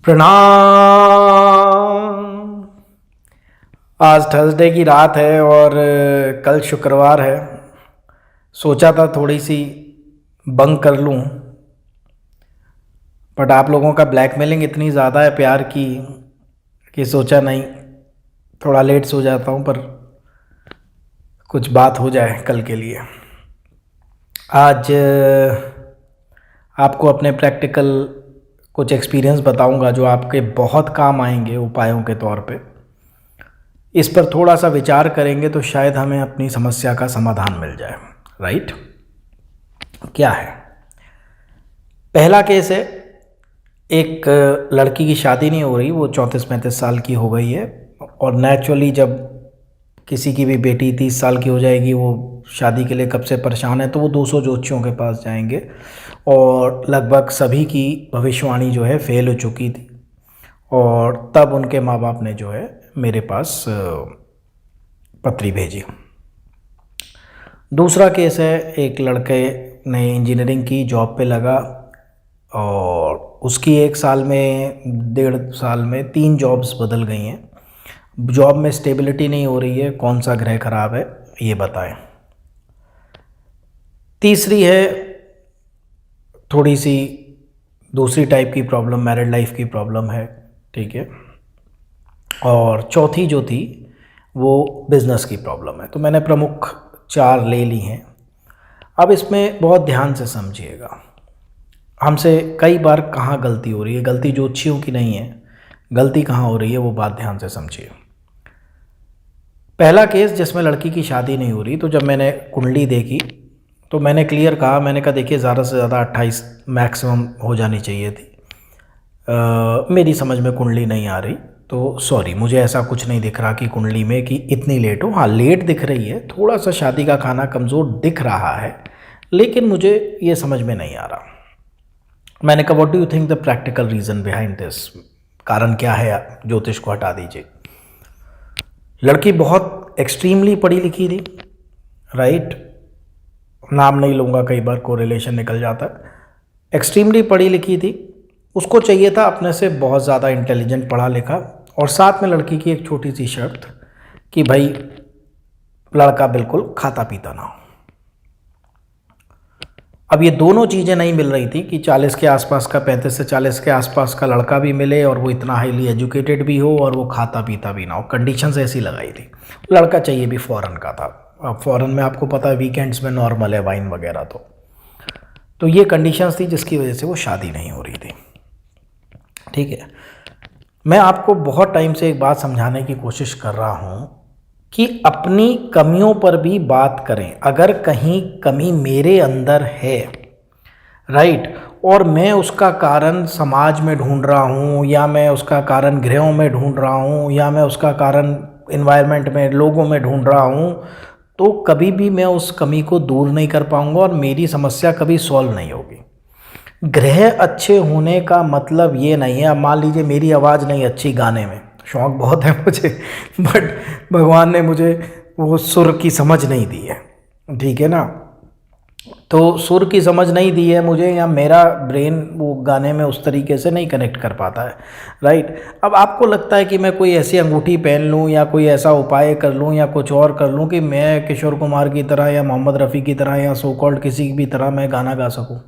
प्रणाम। आज थर्सडे की रात है और कल शुक्रवार है। सोचा था थोड़ी सी बंक कर लूँ, बट आप लोगों का ब्लैकमेलिंग इतनी ज़्यादा है प्यार की कि सोचा नहीं, थोड़ा लेट सो जाता हूँ पर कुछ बात हो जाए कल के लिए। आज आपको अपने प्रैक्टिकल कुछ एक्सपीरियंस बताऊंगा जो आपके बहुत काम आएंगे उपायों के तौर पे। इस पर थोड़ा सा विचार करेंगे तो शायद हमें अपनी समस्या का समाधान मिल जाए। राइट? क्या है? पहला केस है, एक लड़की की शादी नहीं हो रही, वो 34-35 साल की हो गई है और नेचुरली जब किसी की भी बेटी 30 साल की हो जाएगी वो शादी के लिए कब से परेशान है, तो वो 200 ज्योतिषियों के पास जाएंगे और लगभग सभी की भविष्यवाणी जो है फेल हो चुकी थी और तब उनके माँ बाप ने जो है मेरे पास पत्री भेजी। दूसरा केस है, एक लड़के ने इंजीनियरिंग की, जॉब पे लगा और उसकी 1 साल में 1.5 साल में 3 जॉब्स बदल गई हैं। जॉब में स्टेबिलिटी नहीं हो रही है, कौन सा ग्रह खराब है ये बताएं। तीसरी है थोड़ी सी दूसरी टाइप की प्रॉब्लम, मैरिड लाइफ की प्रॉब्लम है, ठीक है। और चौथी जो थी वो बिज़नेस की प्रॉब्लम है। तो मैंने प्रमुख 4 ले ली हैं। अब इसमें बहुत ध्यान से समझिएगा, हमसे कई बार कहाँ गलती हो रही है। गलती ज्योतिषियों की नहीं है, गलती कहाँ हो रही है वो बात ध्यान से समझिए। पहला केस जिसमें लड़की की शादी नहीं हो रही, तो जब मैंने कुंडली देखी तो मैंने क्लियर कहा, मैंने कहा देखिए ज़्यादा से ज़्यादा 28 मैक्सिमम हो जानी चाहिए थी। मेरी समझ में कुंडली नहीं आ रही, तो सॉरी, मुझे ऐसा कुछ नहीं दिख रहा कि कुंडली में कि इतनी लेट हो। हाँ, लेट दिख रही है, थोड़ा सा शादी का खाना कमज़ोर दिख रहा है, लेकिन मुझे ये समझ में नहीं आ रहा। मैंने कहा what do you think the practical reason behind this, कारण क्या है, ज्योतिष को हटा दीजिए। लड़की बहुत एक्सट्रीमली पढ़ी लिखी थी, राइट, नाम नहीं लूँगा, कई बार कोरिलेशन निकल जाता है। एक्सट्रीमली पढ़ी लिखी थी, उसको चाहिए था अपने से बहुत ज़्यादा इंटेलिजेंट पढ़ा लिखा, और साथ में लड़की की एक छोटी सी शर्त कि भाई लड़का बिल्कुल खाता पीता ना हो। अब ये दोनों चीज़ें नहीं मिल रही थी कि 40 के आसपास का, 35 से 40 के आसपास का लड़का भी मिले और वो इतना हाईली एजुकेटेड भी हो और वो खाता पीता भी ना हो। कंडीशंस ऐसी लगाई थी। लड़का चाहिए भी फॉरेन का था। अब फॉरेन में आपको पता है वीकेंड्स में नॉर्मल है वाइन वगैरह, तो ये कंडीशंस थी जिसकी वजह से वो शादी नहीं हो रही थी, ठीक है। मैं आपको बहुत टाइम से एक बात समझाने की कोशिश कर रहा हूँ कि अपनी कमियों पर भी बात करें। अगर कहीं कमी मेरे अंदर है, राइट, और मैं उसका कारण समाज में ढूंढ रहा हूँ, या मैं उसका कारण ग्रहों में ढूंढ रहा हूँ, या मैं उसका कारण इन्वायरमेंट में, लोगों में ढूंढ रहा हूँ, तो कभी भी मैं उस कमी को दूर नहीं कर पाऊँगा और मेरी समस्या कभी सॉल्व नहीं होगी। ग्रह अच्छे होने का मतलब ये नहीं है, अब मान लीजिए मेरी आवाज़ नहीं अच्छी, गाने में शौक़ बहुत है मुझे, बट भगवान ने मुझे वो सुर की समझ नहीं दी है, ठीक है ना। तो सुर की समझ नहीं दी है मुझे, या मेरा ब्रेन वो गाने में उस तरीके से नहीं कनेक्ट कर पाता है, राइट। अब आपको लगता है कि मैं कोई ऐसी अंगूठी पहन लूँ या कोई ऐसा उपाय कर लूँ या कुछ और कर लूँ कि मैं किशोर कुमार की तरह या मोहम्मद रफ़ी की तरह या सो कॉल्ड किसी भी तरह मैं गाना गा सकूँ,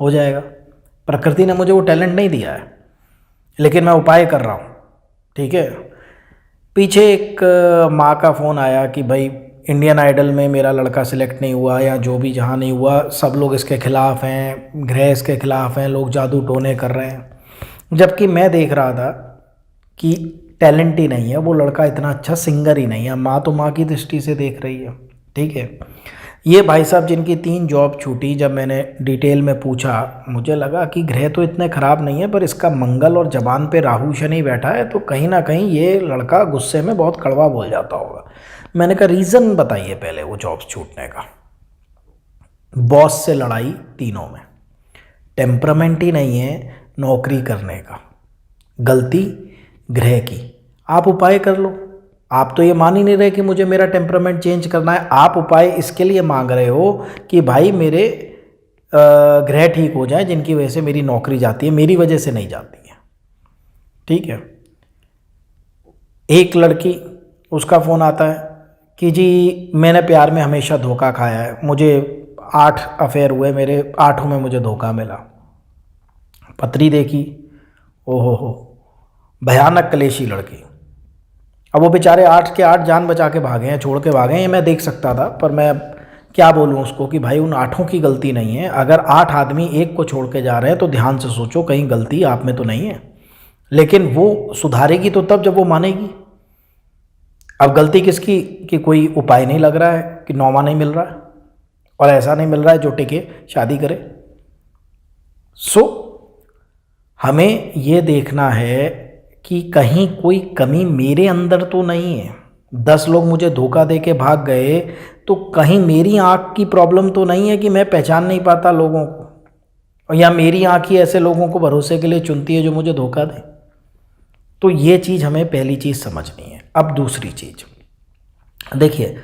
हो जाएगा? प्रकृति ने मुझे वो टैलेंट नहीं दिया है, लेकिन मैं उपाय कर रहा हूँ, ठीक है। पीछे एक माँ का फ़ोन आया कि भाई इंडियन आइडल में मेरा लड़का सिलेक्ट नहीं हुआ, या जो भी जहाँ नहीं हुआ, सब लोग इसके ख़िलाफ़ हैं, ग्रह इसके ख़िलाफ़ हैं, लोग जादू टोने कर रहे हैं। जबकि मैं देख रहा था कि टैलेंट ही नहीं है, वो लड़का इतना अच्छा सिंगर ही नहीं है। माँ तो माँ की दृष्टि से देख रही है, ठीक है। ये भाई साहब जिनकी 3 जॉब छूटी, जब मैंने डिटेल में पूछा, मुझे लगा कि ग्रह तो इतने ख़राब नहीं है, पर इसका मंगल और जबान पे राहु शनि बैठा है, तो कहीं ना कहीं ये लड़का गुस्से में बहुत कड़वा बोल जाता होगा। मैंने कहा रीज़न बताइए पहले वो जॉब्स छूटने का। बॉस से लड़ाई तीनों में, टेम्परामेंट ही नहीं है नौकरी करने का, गलती ग्रह की। आप उपाय कर लो। आप तो ये मान ही नहीं रहे कि मुझे मेरा टेम्परामेंट चेंज करना है। आप उपाय इसके लिए मांग रहे हो कि भाई मेरे ग्रह ठीक हो जाए जिनकी वजह से मेरी नौकरी जाती है, मेरी वजह से नहीं जाती है। ठीक है। एक लड़की, उसका फ़ोन आता है कि जी मैंने प्यार में हमेशा धोखा खाया है, मुझे 8 अफेयर हुए, मेरे 8 में मुझे धोखा मिला। पत्री देखी, ओहो हो, भयानक कलेशी लड़की। अब वो बेचारे 8 के 8 जान बचा के भागे हैं, छोड़ के भागे हैं, ये मैं देख सकता था, पर मैं क्या बोलूँ उसको कि भाई उन 8 की गलती नहीं है। अगर 8 आदमी एक को छोड़ के जा रहे हैं तो ध्यान से सोचो, कहीं गलती आप में तो नहीं है। लेकिन वो सुधारेगी तो तब जब वो मानेगी। अब गलती किसकी कि कोई उपाय नहीं लग रहा है, कि नौमा नहीं मिल रहा है और ऐसा नहीं मिल रहा है जो टिके शादी करे। सो हमें ये देखना है कि कहीं कोई कमी मेरे अंदर तो नहीं है। 10 लोग मुझे धोखा दे के भाग गए तो कहीं मेरी आँख की प्रॉब्लम तो नहीं है कि मैं पहचान नहीं पाता लोगों को, या मेरी आँख ही ऐसे लोगों को भरोसे के लिए चुनती है जो मुझे धोखा दे। तो ये चीज़ हमें पहली चीज़ समझनी है। अब दूसरी चीज़ देखिए,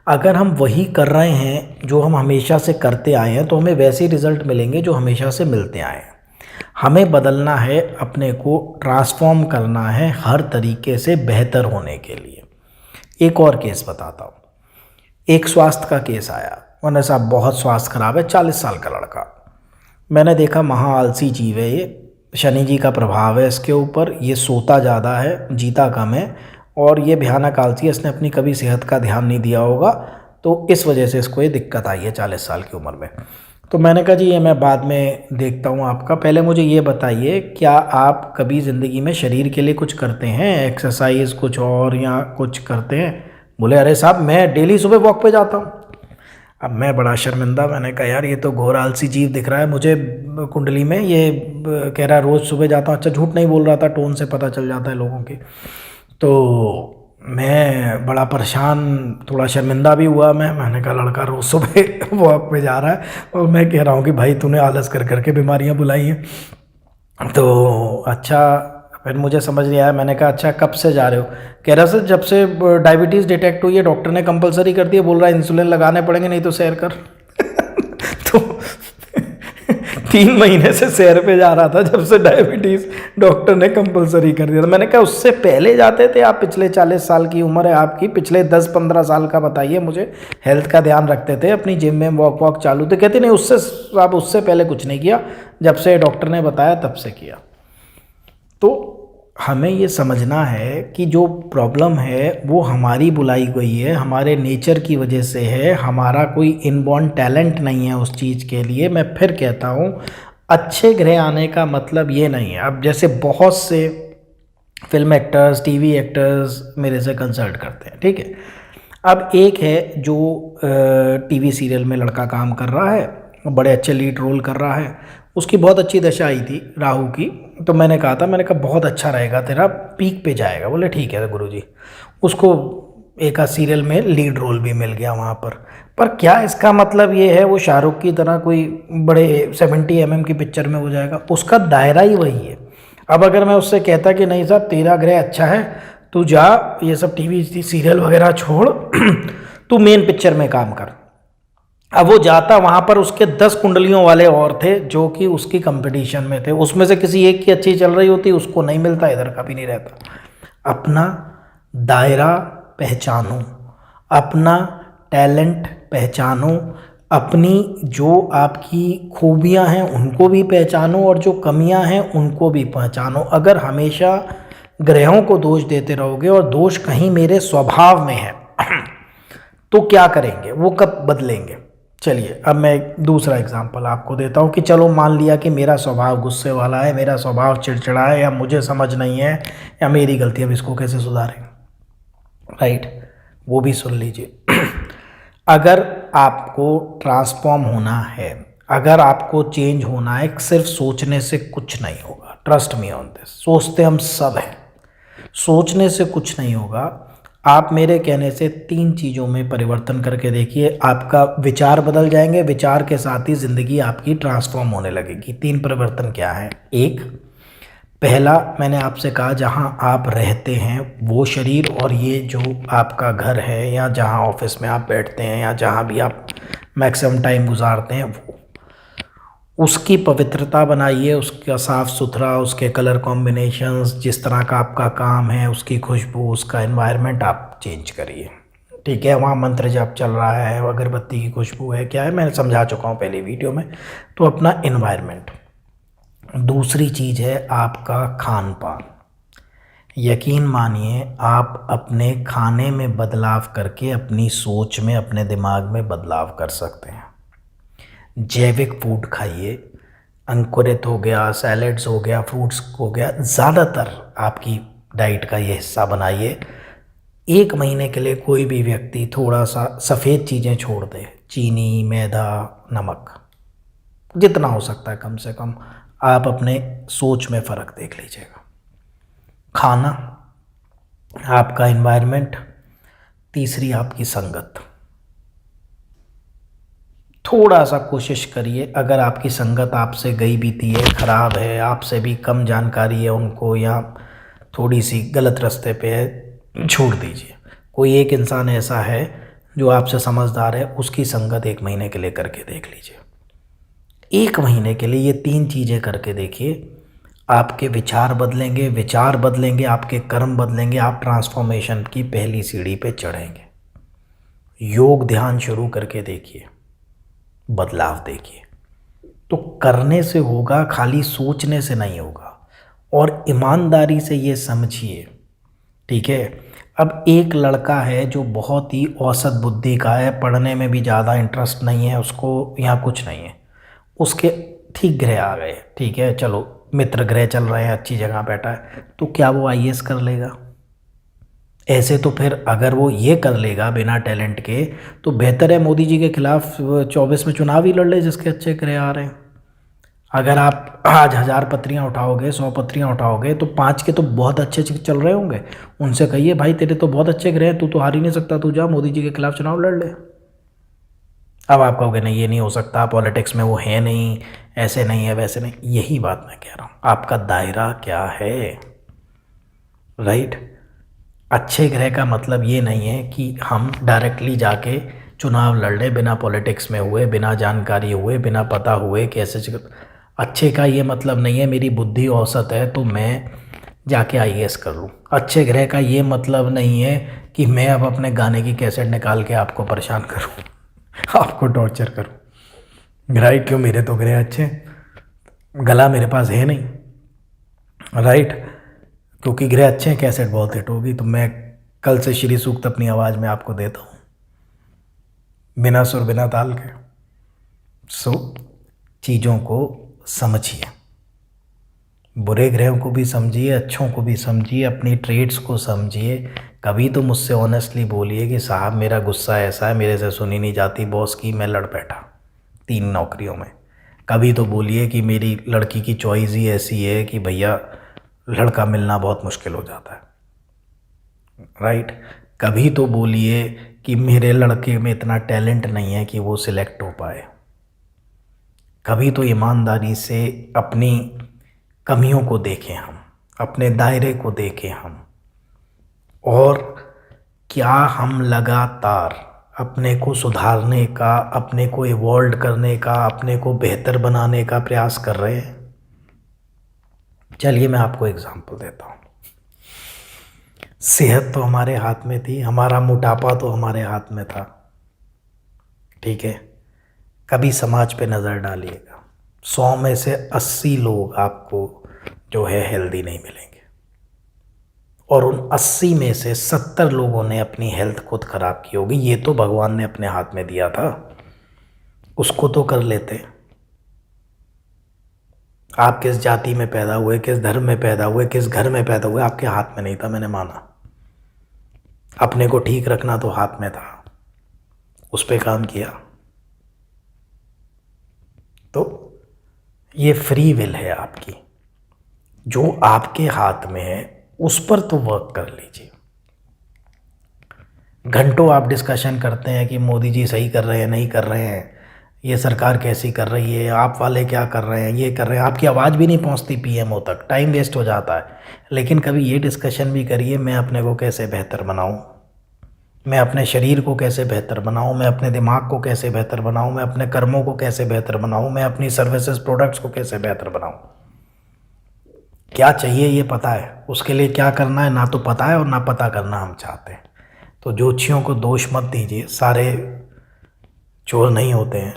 अगर हम वही कर रहे हैं जो हम हमेशा से करते आए हैं तो हमें वैसे रिजल्ट मिलेंगे जो हमेशा से मिलते आए हैं। हमें बदलना है, अपने को ट्रांसफॉर्म करना है हर तरीके से बेहतर होने के लिए। एक और केस बताता हूँ। एक स्वास्थ्य का केस आया, उन्होंने साहब बहुत स्वास्थ्य खराब है, 40 साल का लड़का। मैंने देखा महा आलसी जीव है ये, शनि जी का प्रभाव है इसके ऊपर, ये सोता ज़्यादा है, जीता कम है, और ये भयानक आलसी है, इसने अपनी कभी सेहत का ध्यान नहीं दिया होगा, तो इस वजह से इसको ये दिक्कत आई है 40 साल की उम्र में। तो मैंने कहा जी ये मैं बाद में देखता हूँ आपका, पहले मुझे ये बताइए क्या आप कभी ज़िंदगी में शरीर के लिए कुछ करते हैं, एक्सरसाइज कुछ और या कुछ करते हैं? बोले अरे साहब मैं डेली सुबह वॉक पे जाता हूँ। अब मैं बड़ा शर्मिंदा, मैंने कहा यार ये तो घोर आलसी जीव दिख रहा है मुझे कुंडली में, ये कह रहा है रोज़ सुबह जाता हूँ। अच्छा, झूठ नहीं बोल रहा था, टोन से पता चल जाता है लोगों की। तो मैं बड़ा परेशान, थोड़ा शर्मिंदा भी हुआ। मैंने कहा लड़का रोज़ सुबह वॉक पे जा रहा है और मैं कह रहा हूँ कि भाई तूने आलस कर करके बीमारियाँ बुलाई हैं। तो अच्छा, फिर मुझे समझ नहीं आया। मैंने कहा अच्छा कब से जा रहे हो? कह रहा सर जब से डायबिटीज़ डिटेक्ट हुई है डॉक्टर ने कंपलसरी कर दिया, बोल रहा है इंसुलिन लगाने पड़ेंगे नहीं तो सैर कर। तो 3 महीने से सैर पे जा रहा था जब से डायबिटीज़ डॉक्टर ने कंपलसरी कर दिया था। मैंने कहा उससे पहले जाते थे आप? पिछले 40 साल की उम्र है आपकी, पिछले 10-15 साल का बताइए मुझे। हेल्थ का ध्यान रखते थे, अपनी जिम में वॉक चालू थे? कहते नहीं उससे आप उससे पहले कुछ नहीं किया, जब से डॉक्टर ने बताया तब से किया। तो हमें ये समझना है कि जो प्रॉब्लम है वो हमारी बुलाई गई है, हमारे नेचर की वजह से है, हमारा कोई इनबॉर्न टैलेंट नहीं है उस चीज़ के लिए। मैं फिर कहता हूँ, अच्छे ग्रह आने का मतलब ये नहीं है। अब जैसे बहुत से फिल्म एक्टर्स, टीवी एक्टर्स मेरे से कंसल्ट करते हैं, ठीक है। अब एक है जो टीवी सीरियल में लड़का काम कर रहा है, बड़े अच्छे लीड रोल कर रहा है, उसकी बहुत अच्छी दशा आई थी राहु की। तो मैंने कहा बहुत अच्छा रहेगा, तेरा पीक पे जाएगा। बोले ठीक है गुरुजी। उसको एक आध सीरियल में लीड रोल भी मिल गया वहाँ पर क्या इसका मतलब ये है वो शाहरुख की तरह कोई बड़े 70 mm की पिक्चर में हो जाएगा? उसका दायरा ही वही है। अब अगर मैं उससे कहता कि नहीं साहब तेरा ग्रह अच्छा है, तू जा ये सब टीवी सीरियल वगैरह छोड़, तू मेन पिक्चर में काम कर। अब वो जाता, वहाँ पर उसके 10 कुंडलियों वाले और थे जो कि उसकी कंपटीशन में थे, उसमें से किसी एक की अच्छी चल रही होती, उसको नहीं मिलता, इधर का भी नहीं रहता। अपना दायरा पहचानो, अपना टैलेंट पहचानो, अपनी जो आपकी खूबियाँ हैं उनको भी पहचानो और जो कमियाँ हैं उनको भी पहचानो। अगर हमेशा ग्रहों को दोष देते रहोगे और दोष कहीं मेरे स्वभाव में है तो क्या करेंगे, वो कब बदलेंगे? चलिए अब मैं एक दूसरा एग्जांपल आपको देता हूँ कि चलो मान लिया कि मेरा स्वभाव गुस्से वाला है, मेरा स्वभाव चिड़चिड़ा है, या मुझे समझ नहीं है, या मेरी गलती, अब इसको कैसे सुधारें? राइट, वो भी सुन लीजिए। अगर आपको ट्रांसफॉर्म होना है, अगर आपको चेंज होना है, सिर्फ सोचने से कुछ नहीं होगा। Trust me on this. सोचते हम सब हैं, सोचने से कुछ नहीं होगा। आप मेरे कहने से 3 चीज़ों में परिवर्तन करके देखिए, आपका विचार बदल जाएंगे, विचार के साथ ही ज़िंदगी आपकी ट्रांसफॉर्म होने लगेगी। 3 परिवर्तन क्या है? एक, पहला मैंने आपसे कहा जहां आप रहते हैं वो शरीर और ये जो आपका घर है, या जहां ऑफिस में आप बैठते हैं, या जहां भी आप मैक्सिमम टाइम गुजारते हैं, उसकी पवित्रता बनाइए, उसका साफ़ सुथरा, उसके कलर कॉम्बिनेशंस, जिस तरह का आपका काम है, उसकी खुशबू, उसका एनवायरनमेंट आप चेंज करिए। ठीक है, वहाँ मंत्र जाप चल रहा है, अगरबत्ती की खुशबू है, क्या है, मैंने समझा चुका हूँ पहले वीडियो में। तो अपना एनवायरनमेंट। दूसरी चीज़ है आपका खान पान। यकीन मानिए आप अपने खाने में बदलाव करके अपनी सोच में, अपने दिमाग में बदलाव कर सकते हैं। जैविक फूड खाइए, अंकुरित हो गया, सैलेड्स हो गया, फ्रूट्स हो गया, ज़्यादातर आपकी डाइट का ये हिस्सा बनाइए। 1 महीने के लिए कोई भी व्यक्ति थोड़ा सा सफ़ेद चीज़ें छोड़ दे, चीनी, मैदा, नमक, जितना हो सकता है कम से कम, आप अपने सोच में फ़र्क देख लीजिएगा। खाना, आपका एनवायरनमेंट, तीसरी आपकी संगत। थोड़ा सा कोशिश करिए, अगर आपकी संगत आपसे गई बीती है, ख़राब है, आपसे भी कम जानकारी है उनको, या थोड़ी सी गलत रास्ते पे है, छोड़ दीजिए। कोई एक इंसान ऐसा है जो आपसे समझदार है, उसकी संगत 1 महीने के लिए करके देख लीजिए। 1 महीने के लिए ये 3 चीज़ें करके देखिए, आपके विचार बदलेंगे, विचार बदलेंगे, आपके कर्म बदलेंगे, आप ट्रांसफॉर्मेशन की पहली सीढ़ी पे चढ़ेंगे। योग ध्यान शुरू करके देखिए, बदलाव देखिए। तो करने से होगा, खाली सोचने से नहीं होगा। और ईमानदारी से ये समझिए, ठीक है। अब एक लड़का है जो बहुत ही औसत बुद्धि का है, पढ़ने में भी ज़्यादा इंटरेस्ट नहीं है उसको, यहाँ कुछ नहीं है, उसके ठीक ग्रह आ गए, ठीक है, चलो मित्र ग्रह चल रहे हैं, अच्छी जगह बैठा है, तो क्या वो आईएएस कर लेगा? ऐसे तो फिर अगर वो ये कर लेगा बिना टैलेंट के, तो बेहतर है मोदी जी के खिलाफ 24 में चुनाव ही लड़ ले, जिसके अच्छे ग्रह आ रहे हैं। अगर आप आज 1000 पत्रियाँ उठाओगे, 100 पत्रियाँ उठाओगे, तो 5 के तो बहुत अच्छे चल रहे होंगे। उनसे कहिए भाई तेरे तो बहुत अच्छे ग्रह हैं, तू तो हार ही नहीं सकता, तू जा मोदी जी के खिलाफ चुनाव लड़ ले। अब आप कहोगे नहीं ये नहीं हो सकता, पॉलिटिक्स में वो है नहीं, ऐसे नहीं है, वैसे नहीं। यही बात मैं कह रहा हूँ, आपका दायरा क्या है, राइट। अच्छे ग्रह का मतलब ये नहीं है कि हम डायरेक्टली जाके चुनाव लड़ लें, बिना पॉलिटिक्स में हुए, बिना जानकारी हुए, बिना पता हुए कैसे। अच्छे का ये मतलब नहीं है मेरी बुद्धि औसत है तो मैं जाके आईएएस कर लूँ। अच्छे ग्रह का ये मतलब नहीं है कि मैं अब अपने गाने की कैसेट निकाल के आपको परेशान करूँ, आपको टॉर्चर करूँ, राइट। क्यों, मेरे तो ग्रह अच्छे, गला मेरे पास है नहीं, राइट। क्योंकि ग्रह अच्छे हैं, कैसेट बहुत हिट होगी, तो मैं कल से श्री सूक्त अपनी आवाज़ में आपको देता हूँ, बिना सुर बिना ताल के। सो चीज़ों को समझिए, बुरे ग्रहों को भी समझिए, अच्छों को भी समझिए, अपनी ट्रेड्स को समझिए। कभी तो मुझसे ऑनेस्टली बोलिए कि साहब मेरा गुस्सा ऐसा है, मेरे से सुनी नहीं जाती बॉस की, मैं लड़ बैठा 3 नौकरियों में। कभी तो बोलिए कि मेरी लड़की की चॉइस ही ऐसी है कि भैया लड़का मिलना बहुत मुश्किल हो जाता है, राइट। कभी तो बोलिए कि मेरे लड़के में इतना टैलेंट नहीं है कि वो सिलेक्ट हो पाए। कभी तो ईमानदारी से अपनी कमियों को देखें हम, अपने दायरे को देखें हम, और क्या हम लगातार अपने को सुधारने का, अपने को इवॉल्व करने का, अपने को बेहतर बनाने का प्रयास कर रहे हैं। चलिए मैं आपको एग्जांपल देता हूँ। सेहत तो हमारे हाथ में थी, हमारा मोटापा तो हमारे हाथ में था, ठीक है। कभी समाज पे नज़र डालिएगा, 100 में से 80 लोग आपको जो है हेल्दी नहीं मिलेंगे, और उन 80 में से 70 लोगों ने अपनी हेल्थ खुद ख़राब की होगी। ये तो भगवान ने अपने हाथ में दिया था, उसको तो कर लेते। आप किस जाति में पैदा हुए, किस धर्म में पैदा हुए, किस घर में पैदा हुए, आपके हाथ में नहीं था, मैंने माना। अपने को ठीक रखना तो हाथ में था, उस पर काम किया। तो ये फ्री विल है आपकी, जो आपके हाथ में है उस पर तो वर्क कर लीजिए। घंटों आप डिस्कशन करते हैं कि मोदी जी सही कर रहे हैं, नहीं कर रहे हैं, ये सरकार कैसी कर रही है, आप वाले क्या कर रहे हैं, ये कर रहे हैं, आपकी आवाज़ भी नहीं पहुंचती पीएमओ तक, टाइम वेस्ट हो जाता है। लेकिन कभी ये डिस्कशन भी करिए मैं अपने को कैसे बेहतर बनाऊं, मैं अपने शरीर को कैसे बेहतर बनाऊं, मैं अपने दिमाग को कैसे बेहतर बनाऊं, मैं अपने कर्मों को कैसे बेहतर बनाऊं, मैं अपनी सर्विसेज प्रोडक्ट्स को कैसे बेहतर बनाऊं। क्या चाहिए ये पता है, उसके लिए क्या करना है ना तो पता है और ना पता करना हम चाहते हैं। तो ज्योतिषियों को दोष मत दीजिए, सारे चोर नहीं होते हैं,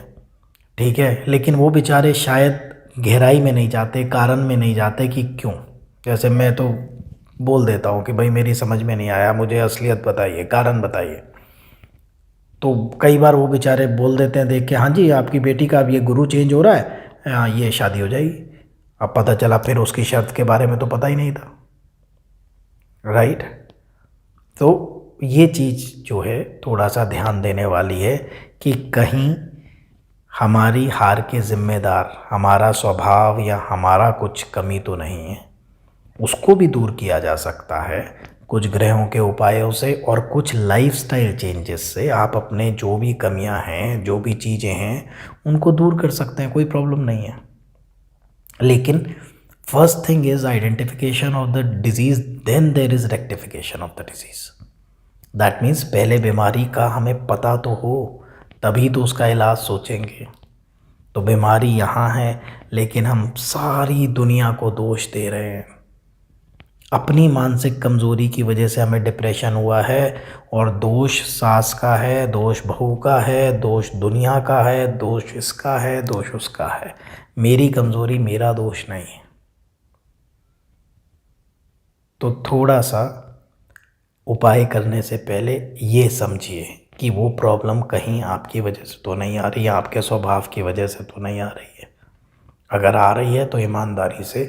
ठीक है, लेकिन वो बेचारे शायद गहराई में नहीं जाते, कारण में नहीं जाते कि क्यों। जैसे मैं तो बोल देता हूँ कि भाई मेरी समझ में नहीं आया, मुझे असलियत बताइए, कारण बताइए। तो कई बार वो बेचारे बोल देते हैं देख के, हाँ जी आपकी बेटी का अब ये गुरु चेंज हो रहा है, हाँ ये शादी हो जाएगी। अब पता चला फिर उसकी शर्त के बारे में तो पता ही नहीं था, राइट। तो ये चीज़ जो है थोड़ा सा ध्यान देने वाली है कि कहीं हमारी हार के ज़िम्मेदार हमारा स्वभाव या हमारा कुछ कमी तो नहीं है। उसको भी दूर किया जा सकता है कुछ ग्रहों के उपायों से और कुछ लाइफस्टाइल चेंजेस से। आप अपने जो भी कमियां हैं, जो भी चीज़ें हैं, उनको दूर कर सकते हैं, कोई प्रॉब्लम नहीं है। लेकिन first thing is identification of the disease, then there is rectification of the disease. That means पहले बीमारी का हमें पता तो हो, तभी तो उसका इलाज सोचेंगे। तो बीमारी यहाँ है, लेकिन हम सारी दुनिया को दोष दे रहे हैं। अपनी मानसिक कमज़ोरी की वजह से हमें डिप्रेशन हुआ है, और दोष सास का है, दोष बहू का है, दोष दुनिया का है, दोष इसका है, दोष उसका है। मेरी कमज़ोरी मेरा दोष नहीं है। तो थोड़ा सा उपाय करने से पहले ये समझिए कि वो प्रॉब्लम कहीं आपकी वजह से तो नहीं आ रही है, आपके स्वभाव की वजह से तो नहीं आ रही है। अगर आ रही है तो ईमानदारी से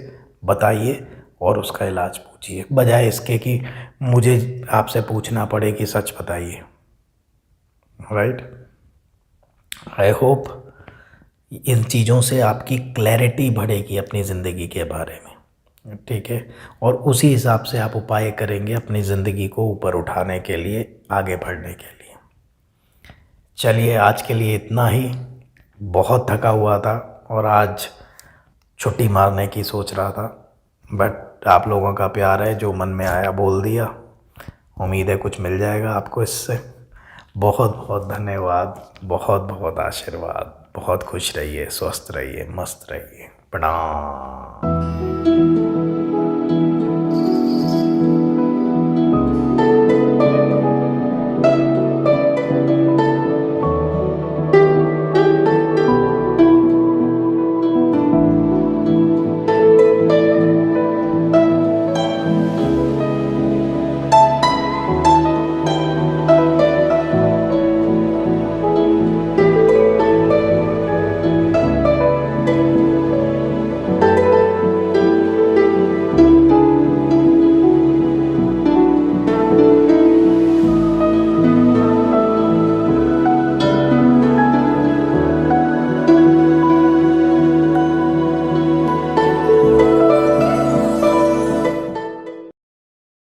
बताइए और उसका इलाज पूछिए, बजाय इसके कि मुझे आपसे पूछना पड़े कि सच बताइए, राइट। आई होप इन चीज़ों से आपकी क्लैरिटी बढ़ेगी अपनी ज़िंदगी के बारे में, ठीक है, और उसी हिसाब से आप उपाय करेंगे अपनी ज़िंदगी को ऊपर उठाने के लिए, आगे बढ़ने के लिए। चलिए आज के लिए इतना ही। बहुत थका हुआ था और आज छुट्टी मारने की सोच रहा था, बट आप लोगों का प्यार है, जो मन में आया बोल दिया। उम्मीद है कुछ मिल जाएगा आपको इससे। बहुत बहुत धन्यवाद, बहुत बहुत आशीर्वाद। बहुत खुश रहिए, स्वस्थ रहिए, मस्त रहिए। प्रणाम।